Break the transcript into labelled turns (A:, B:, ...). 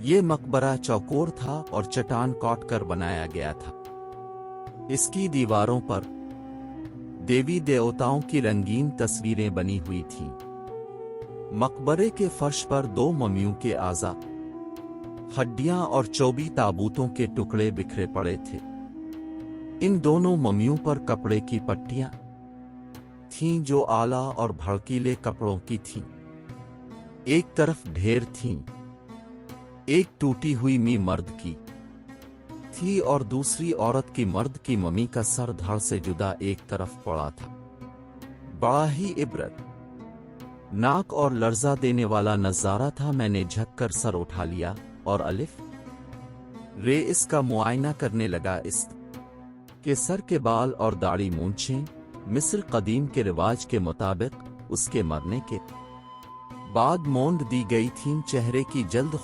A: ये मकबरा चौकोर था और चट्टान काट कर बनाया गया था। इसकी दीवारों पर देवी देवताओं की रंगीन तस्वीरें बनी हुई थीं। मकबरे के फर्श पर 2 मम्मियों के आज़ा, हड्डियां और 24 ताबूतों के टुकड़े बिखरे पड़े थे। इन दोनों मम्मियों पर कपड़े की पट्टियां थीं जो आला और भड़कीले कपड़ों की थीं। एक तरफ ढेर थीं, एक टूटी हुई मर्द की थी और दूसरी औरत की मर्द की मम्मी का सर धड़ से जुदा एक तरफ पड़ा था। बड़ा ही इबरत नाक और लर्जा देने वाला नजारा था। मैंने झककर सर उठा लिया और अलिफ रे इसका मुआयना करने लगा। इस के सर के बाल और दाढ़ी मूंछें मिस्र कदीम के रिवाज के मुताबिक उसके मरने के बाद मोंद दी गई थीं। चेहरे की जल्द